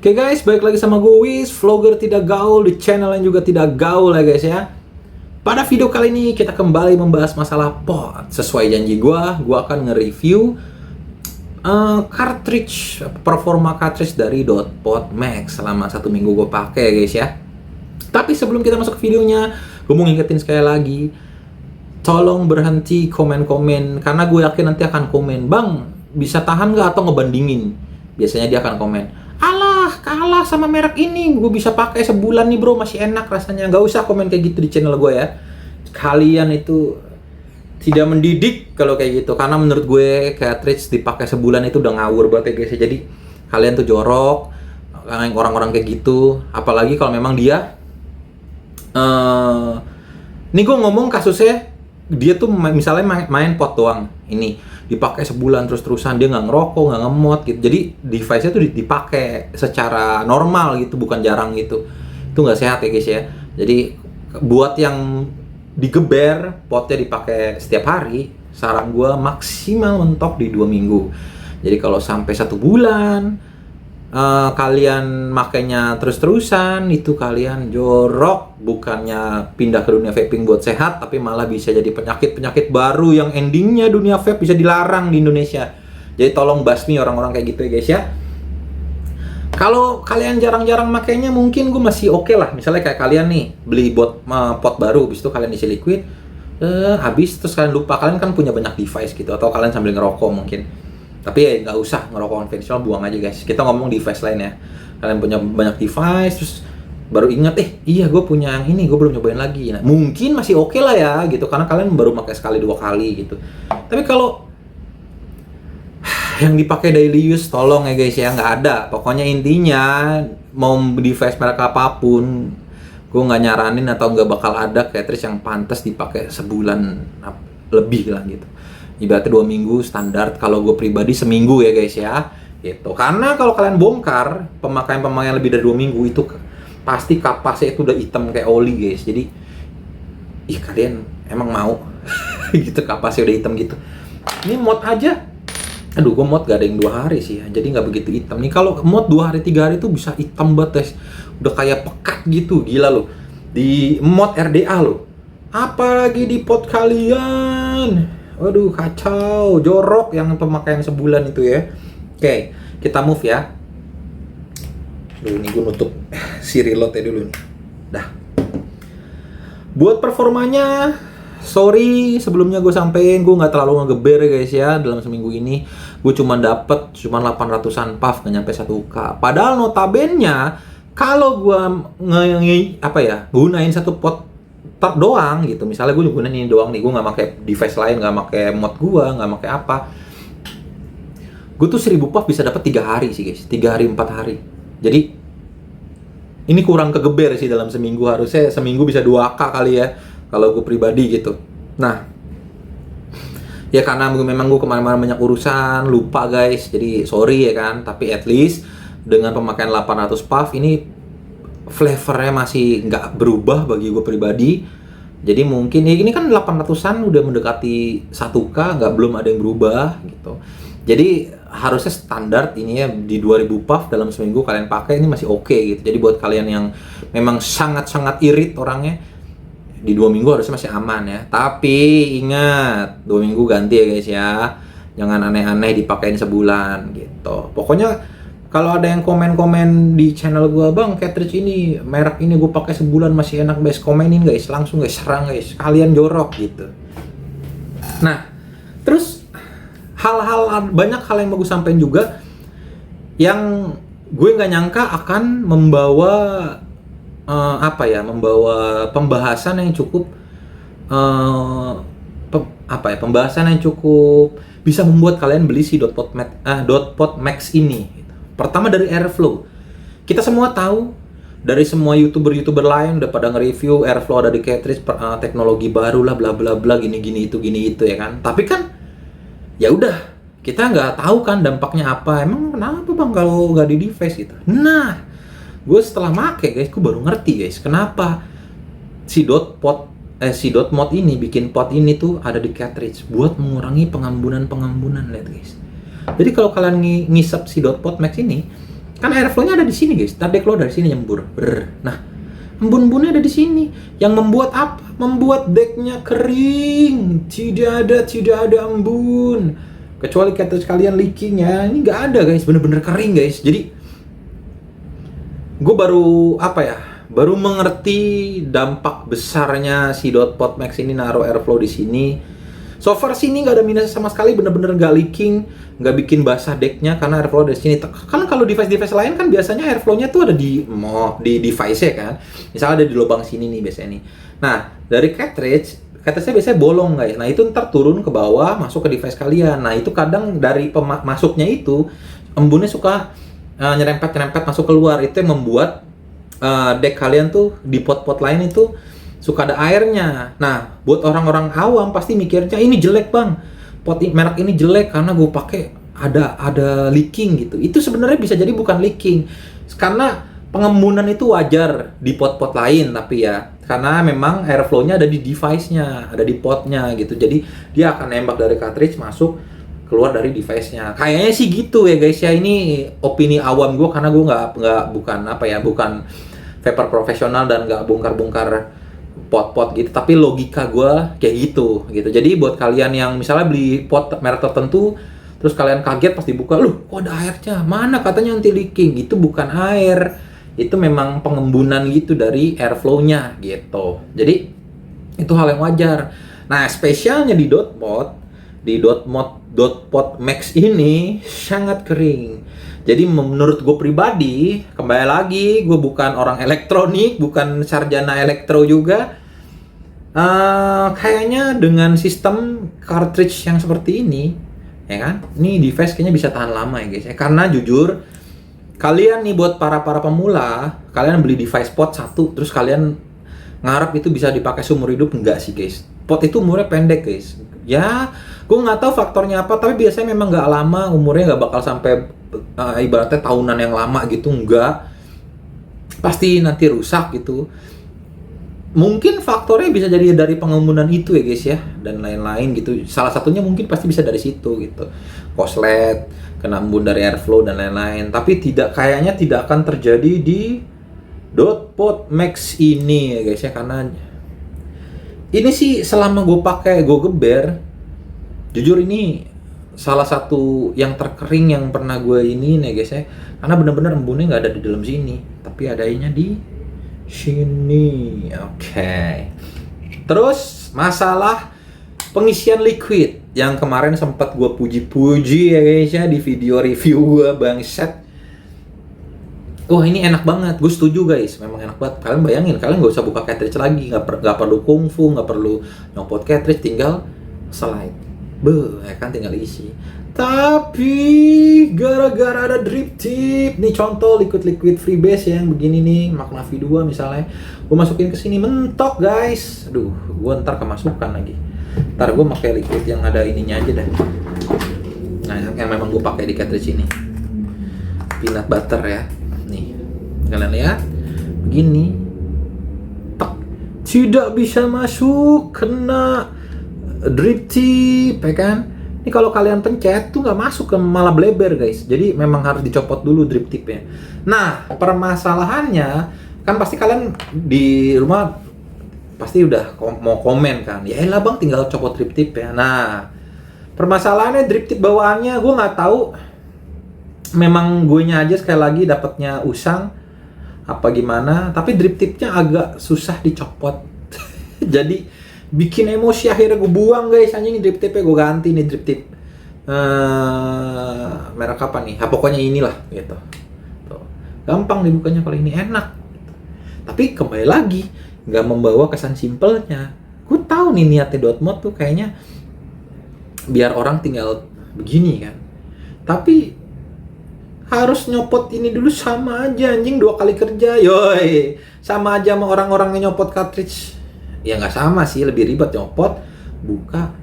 Oke guys, balik lagi sama gue Wiz, vlogger tidak gaul di channel yang juga tidak gaul ya guys ya. Pada video kali ini kita kembali membahas masalah pot. Sesuai janji gue akan nge-review cartridge, performa cartridge dari Dotpot Max selama 1 minggu gue pakai guys ya. Tapi sebelum kita masuk ke videonya, gue mau ngingetin sekali lagi, tolong berhenti komen-komen, karena gue yakin nanti akan komen, "Bang, bisa tahan nggak?" atau ngebandingin. Biasanya dia akan komen, "Alah, kalah sama merek ini, gue bisa pakai sebulan nih bro, masih enak rasanya." Nggak usah komen kayak gitu di channel gue ya. Kalian itu tidak mendidik kalau kayak gitu, karena menurut gue cartridge dipakai sebulan itu udah ngawur banget ya guys. Jadi kalian tuh jorok orang-orang kayak gitu, apalagi kalau memang dia ini gue ngomong kasusnya, dia tuh misalnya main pot doang, ini dipakai sebulan terus-terusan, dia nggak ngerokok, nggak ngemot gitu. Jadi device-nya tuh dipakai secara normal gitu, bukan jarang gitu. Itu nggak sehat ya guys ya. Jadi buat yang digeber, potnya dipakai setiap hari, saran gue maksimal mentok di 2 minggu. Jadi kalau sampai 1 bulan kalian makainya terus-terusan, itu kalian jorok, bukannya pindah ke dunia vaping buat sehat, tapi malah bisa jadi penyakit-penyakit baru yang endingnya dunia vape bisa dilarang di Indonesia. Jadi tolong basmi orang-orang kayak gitu ya guys ya. Kalau kalian jarang-jarang makainya, mungkin gue masih oke lah. Misalnya kayak kalian nih beli pot baru, habis itu kalian isi liquid, habis terus kalian lupa, kalian kan punya banyak device gitu, atau kalian sambil ngerokok mungkin. Tapi ya nggak usah ngerokok konvensional, buang aja guys. Kita ngomong device lain ya. Kalian punya banyak device, terus baru ingat, iya gue punya yang ini, gue belum nyobain lagi. Nah, mungkin masih oke lah ya gitu, karena kalian baru pakai sekali 2 kali gitu. Tapi kalau yang dipakai daily use, tolong ya guys ya, nggak ada. Pokoknya intinya mau device merek apapun, gue nggak nyaranin atau nggak bakal ada cartridge yang pantas dipakai sebulan lebih lah gitu. Ibaratnya 2 minggu standar, kalau gue pribadi seminggu ya guys ya gitu. Karena kalau kalian bongkar pemakaian lebih dari 2 minggu, itu pasti kapasnya itu udah hitam kayak oli guys. Jadi kalian emang mau gitu kapasnya udah hitam gitu. Ini mod aja, aduh gue mod gak ada yang 2 hari sih ya, jadi nggak begitu hitam nih. Kalau mod 2 hari 3 hari tuh bisa hitam banget guys, udah kayak pekat gitu, gila loh. Di mod RDA loh, apalagi di pot kalian. Waduh, kacau, jorok yang pemakaian sebulan itu ya. Oke, kita move ya. Duh, ini gue nutup si reload ya dulu nih. Dah. Buat performanya, sorry sebelumnya gue sampein, gue nggak terlalu ngegeber guys ya. Dalam seminggu ini gue cuma 800-an puff, nggak nyampe 1K. Padahal notabene kalau gue gunain satu pot doang gitu, misalnya gue gunain ini doang nih, gue nggak pakai device lain, nggak pakai mod gue, nggak pakai apa, gue tuh 1000 puff bisa dapat 3 hari sih guys, 3 hari 4 hari. Jadi ini kurang kegeber sih dalam seminggu, harusnya seminggu bisa 2K kali ya kalau gue pribadi gitu. Nah ya karena memang gue kemana-mana banyak urusan, lupa guys, jadi sorry ya kan. Tapi at least dengan pemakaian 800 puff ini flavornya masih nggak berubah bagi gue pribadi. Jadi mungkin ini kan 800-an udah mendekati 1K, belum ada yang berubah gitu. Jadi harusnya standar ini ya di 2000 puff dalam seminggu kalian pakai, ini masih oke gitu. Jadi buat kalian yang memang sangat-sangat irit orangnya, di 2 minggu harusnya masih aman ya. Tapi ingat, 2 minggu ganti ya guys ya. Jangan aneh-aneh dipakein sebulan gitu. Pokoknya kalau ada yang komen-komen di channel gue, "Bang, cartridge ini, merek ini gue pakai sebulan masih enak guys," komenin guys, langsung guys, serang guys, kalian jorok gitu. Nah, terus banyak hal yang mau gue sampein juga, yang gue nggak nyangka akan membawa membawa pembahasan yang cukup pembahasan yang cukup bisa membuat kalian beli si Dotpot Max ini. Pertama dari Airflow. Kita semua tahu, dari semua YouTuber lain udah pada nge-review Airflow ada di cartridge, teknologi baru lah, bla bla bla, gini itu ya kan. Tapi kan ya udah, kita nggak tahu kan dampaknya apa. Emang kenapa bang kalau nggak di device gitu? Nah, gue setelah make guys, gue baru ngerti guys, kenapa si Dotmod ini bikin pot ini tuh ada di cartridge buat mengurangi pengambunan lihat guys. Jadi kalau kalian ngisep si Dotpot Max ini, Kan airflow-nya ada di sini guys, tadi keluar dari sini nyembur. Nah, embun-embunnya ada di sini. Yang membuat apa? Membuat decknya kering. Tidak ada embun. Kecuali cartridge kalian leaking ya. Ini nggak ada guys, bener-bener kering guys. Jadi gue baru baru mengerti dampak besarnya si Dotpot Max ini naruh airflow di sini. So far sini nggak ada minus sama sekali, bener-bener nggak leaking, nggak bikin basah decknya karena airflow dari sini. Kan kalau device-device lain kan biasanya airflow-nya tuh ada di device-nya kan. Misalnya ada di lubang sini nih biasanya nih. Nah, dari cartridge-nya biasanya bolong guys. Nah, itu ntar turun ke bawah, masuk ke device kalian. Nah, itu kadang dari masuknya itu, embunnya suka nyerempet masuk keluar. Itu yang membuat deck kalian tuh di pot-pot lain itu suka ada airnya. Nah, buat orang-orang awam pasti mikirnya ini jelek bang, merek ini jelek karena gue pakai ada leaking gitu. Itu sebenarnya bisa jadi bukan leaking, karena pengembunan itu wajar di pot-pot lain, tapi ya karena memang airflow-nya ada di device-nya, ada di potnya gitu. Jadi dia akan nembak dari cartridge masuk keluar dari device-nya. Kayaknya sih gitu ya guys ya. Ini opini awam gue karena gue bukan vapor profesional dan nggak bongkar-bongkar pot-pot gitu, tapi logika gue kayak gitu. Jadi buat kalian yang misalnya beli pot merek tertentu terus kalian kaget pas dibuka, loh kok ada airnya, mana katanya anti leaking. Itu bukan air, itu memang pengembunan gitu dari airflow-nya gitu. Jadi itu hal yang wajar. Nah, spesialnya di Dotpot Max ini sangat kering. Jadi menurut gue pribadi, kembali lagi, gue bukan orang elektronik, bukan sarjana elektro juga. Kayaknya dengan sistem cartridge yang seperti ini, ya kan, ini device kayaknya bisa tahan lama ya guys ya. Karena jujur, kalian nih buat para pemula, kalian beli device pot satu, terus kalian ngarep itu bisa dipakai seumur hidup, enggak sih guys. Pot itu umurnya pendek guys. Ya, gue nggak tahu faktornya apa, tapi biasanya memang nggak lama, umurnya nggak bakal sampai ibaratnya tahunan yang lama gitu, enggak. Pasti nanti rusak gitu. Mungkin faktornya bisa jadi dari pengembunan itu ya guys ya, dan lain-lain gitu. Salah satunya mungkin pasti bisa dari situ gitu. Korslet, kena embun dari airflow dan lain-lain. Tapi kayaknya tidak akan terjadi di Dotpot Max ini ya guys ya, karena ini sih selama gue geber, jujur ini salah satu yang terkering yang pernah gue ini nih guys ya, karena bener-bener embunnya nggak ada di dalam sini, tapi adanya di sini. Oke. Terus masalah pengisian liquid yang kemarin sempat gue puji-puji ya guys ya di video review gue, bangset. Wah, ini enak banget, gue setuju guys, memang enak banget. Kalian bayangin, kalian nggak usah buka cartridge lagi, nggak perlu kungfu, nggak perlu nyopot cartridge, tinggal slide, ya kan, tinggal isi. Tapi gara-gara ada drip tip, nih contoh liquid freebase yang begini nih, Magna V2 misalnya, gue masukin ke sini mentok guys. Aduh, gue ntar kemasukan lagi. Ntar gue pakai liquid yang ada ininya aja dah. Nah, yang memang gue pakai di cartridge ini, peanut butter ya. Nih, kalian lihat, begini, tidak bisa masuk, kena drip tip, ya kan? Ini kalau kalian pencet tuh nggak masuk, ke malah bleber guys. Jadi memang harus dicopot dulu drip tipnya. Nah, permasalahannya kan pasti kalian di rumah pasti udah mau komen kan, ya elah bang tinggal copot drip tip ya. Nah, permasalahannya drip tip bawaannya gue nggak tahu. Memang gue nya aja sekali lagi dapatnya usang apa gimana, tapi drip tipnya agak susah dicopot. Jadi bikin emosi, akhirnya gue buang guys, anjing drip tipnya gue ganti nih drip tip merek apa nih, pokoknya inilah gitu. Tuh. Gampang dibukanya kalau ini, enak gitu. Tapi kembali lagi nggak membawa kesan simpelnya. Gue tahu nih niatnya Dotmod tuh kayaknya biar orang tinggal begini kan, tapi harus nyopot ini dulu, sama aja anjing, 2 kali kerja yoi, sama aja sama orang-orang yang nyopot cartridge. Ya nggak sama sih, lebih ribet nyopot, buka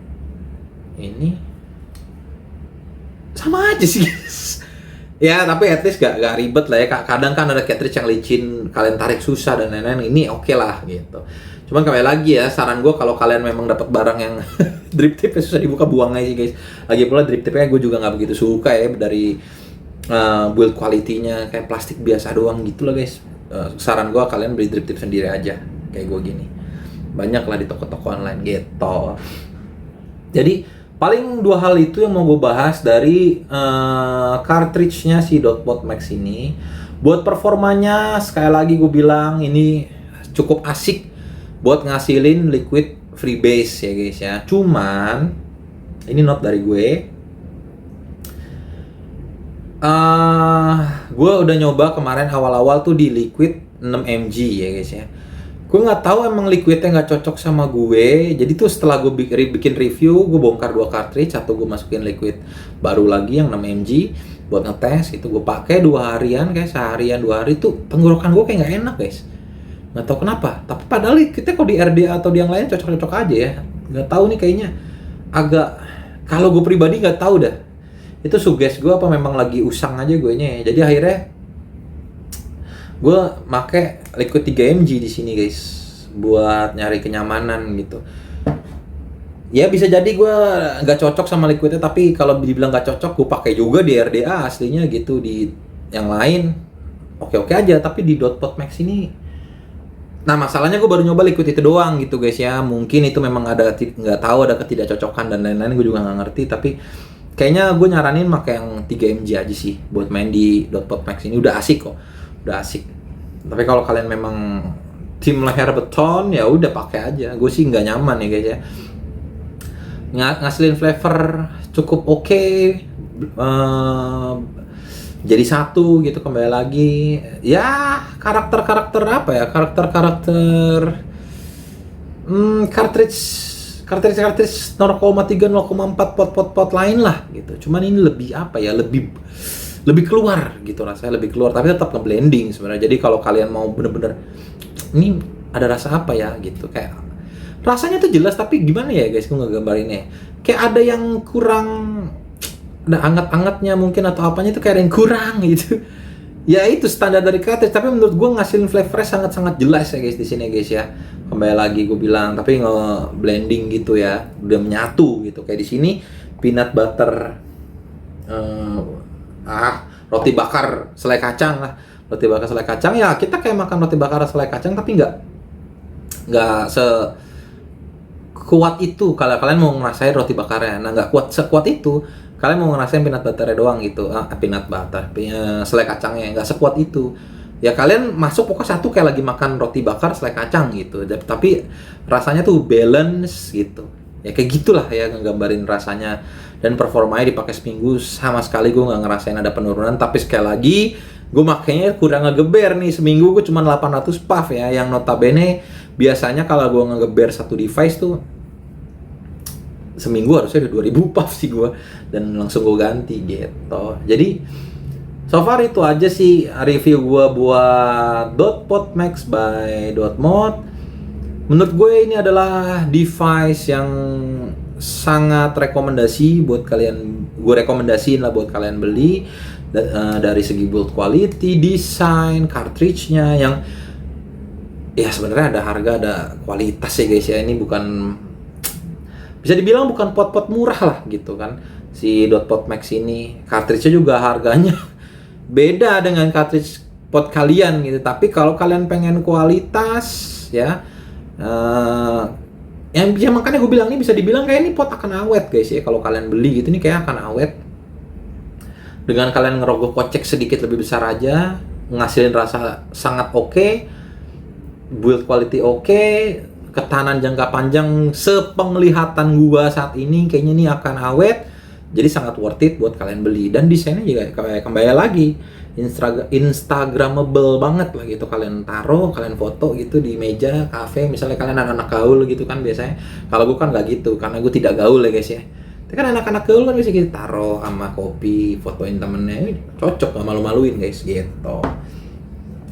ini, sama aja sih guys. Ya tapi at least gak ribet lah ya. Kadang kan ada cartridge yang licin, kalian tarik susah dan lain-lain, ini oke lah gitu. Cuman kembali lagi ya, saran gue kalau kalian memang dapat barang yang drip tipnya susah dibuka, buang aja guys. Lagi pula drip tipnya gue juga nggak begitu suka ya dari build quality-nya kayak plastik biasa doang gitu lah guys. Saran gue kalian beli drip tip sendiri aja kayak gue gini, banyak lah di toko-toko online gitu. Jadi paling 2 hal itu yang mau gue bahas dari cartridge-nya si Dotpot Max ini. Buat performanya sekali lagi gue bilang ini cukup asik buat ngasilin liquid freebase ya guys ya. Cuman ini note dari gue. Gue udah nyoba kemarin awal-awal tuh di liquid 6 mg ya guys ya. Gue nggak tahu emang liquidnya nggak cocok sama gue. Jadi tuh setelah gue bikin review, gue bongkar 2 cartridge, satu gue masukin liquid baru lagi yang 6 mg buat ngetes. Itu gue pakai 2 harian, kayak seharian 2 hari tuh tenggorokan gue kayak nggak enak guys. Nggak tahu kenapa. Tapi padahal kita kalau di RDA atau di yang lain cocok-cocok aja ya. Nggak tahu nih kayaknya agak, kalau gue pribadi nggak tahu dah. Itu suges gue apa memang lagi usang aja gue nya ya. Jadi akhirnya gue make liquid 3 mg di sini guys buat nyari kenyamanan gitu. Ya bisa jadi gue nggak cocok sama liquidnya, tapi kalau dibilang nggak cocok gue pakai juga di RDA aslinya gitu. Di yang lain oke-oke aja, tapi di Dotpot Max ini, nah masalahnya gue baru nyoba liquid itu doang gitu guys ya. Mungkin itu memang ada, nggak tahu ada ketidakcocokan dan lain-lain, gue juga nggak ngerti. Tapi kayaknya gue nyaranin pakai yang 3 mg aja sih buat main di Dotpot Max ini. Udah asik kok, udah asik. Tapi kalau kalian memang tim leher beton ya udah pakai aja. Gue sih nggak nyaman ya guys ya. Ngasilin flavor cukup oke. Jadi satu gitu, kembali lagi ya karakter apa ya, karakter cartridge 0,3 0,4 pot lain lah gitu. Cuman ini lebih apa ya, lebih keluar gitu rasanya, lebih keluar, tapi tetap nge-blending sebenarnya. Jadi kalau kalian mau bener-bener ini ada rasa apa ya gitu, kayak rasanya tuh jelas, tapi gimana ya guys, gue ngegambarinnya kayak ada yang kurang, ada anget-angetnya mungkin atau apanya itu kayak ada yang kurang gitu. Ya itu standar dari cartridge, tapi menurut gue ngasilin flavornya sangat-sangat jelas ya guys di sini guys ya. Kembali lagi gue bilang, tapi nge-blending gitu ya, udah menyatu gitu. Kayak di sini peanut butter, roti bakar selai kacang lah, roti bakar selai kacang ya. Kita kayak makan roti bakar selai kacang, tapi nggak sekuat itu kalau kalian mau ngerasain roti bakarnya. Nah nggak sekuat itu kalian mau ngerasain peanut butternya doang gitu. Peanut butter, selai kacangnya nggak sekuat itu. Ya kalian masuk pokoknya satu kayak lagi makan roti bakar selai kacang gitu, tapi rasanya tuh balance gitu. Ya kayak gitulah ya ngegambarin rasanya. Dan performanya dipakai seminggu sama sekali gue nggak ngerasain ada penurunan. Tapi sekali lagi gue makanya kurang ngegeber nih. Seminggu gue cuma 800 puff ya, yang notabene biasanya kalau gue ngegeber satu device tuh seminggu harusnya udah 2000 puff sih gue, dan langsung gue ganti gitu. Jadi so far itu aja sih review gue buat Dotpot Max by Dotmod. Menurut gue ini adalah device yang sangat rekomendasi buat kalian. Gue rekomendasiin lah buat kalian beli dari segi build quality, desain, cartridge-nya yang ya sebenarnya ada harga, ada kualitas ya guys ya. Ini bukan, bisa dibilang bukan pot-pot murah lah gitu kan. Si Dotpot Max ini cartridge-nya juga harganya beda dengan cartridge pot kalian gitu. Tapi kalau kalian pengen kualitas ya, yang makanya gue bilang ini bisa dibilang kayak ini pot akan awet guys ya. Kalau kalian beli gitu ini kayak akan awet. Dengan kalian ngerogoh kocek sedikit lebih besar aja, ngasilin rasa sangat oke, build quality oke, ketahanan jangka panjang sepenglihatan gua saat ini kayaknya ini akan awet. Jadi sangat worth it buat kalian beli. Dan desainnya juga kembali lagi instagramable banget lah gitu. Kalian taruh, kalian foto gitu di meja kafe, misalnya kalian anak-anak gaul gitu kan biasanya. Kalau gue kan nggak gitu, karena gue tidak gaul ya guys ya. Tapi kan anak-anak gaul kan bisa kita taruh sama kopi, fotoin temennya, ini cocok, nggak malu-maluin guys gitu.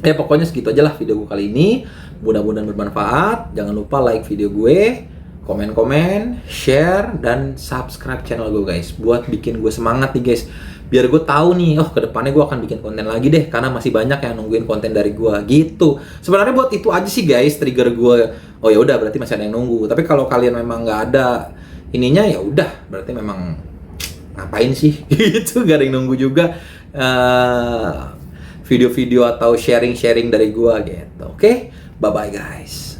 Ya pokoknya segitu aja lah video gue kali ini. Mudah-mudahan bermanfaat. Jangan lupa like video gue, komen-komen, share, dan subscribe channel gue guys, buat bikin gue semangat nih guys, biar gue tahu nih, oh kedepannya gue akan bikin konten lagi deh, karena masih banyak yang nungguin konten dari gue gitu. Sebenarnya buat itu aja sih guys, trigger gue. Oh ya udah, berarti masih ada yang nunggu. Tapi kalau kalian memang nggak ada ininya, ya udah berarti memang ngapain sih gitu, gak ada yang nunggu juga. video-video atau sharing-sharing dari gua gitu. Oke, bye bye guys.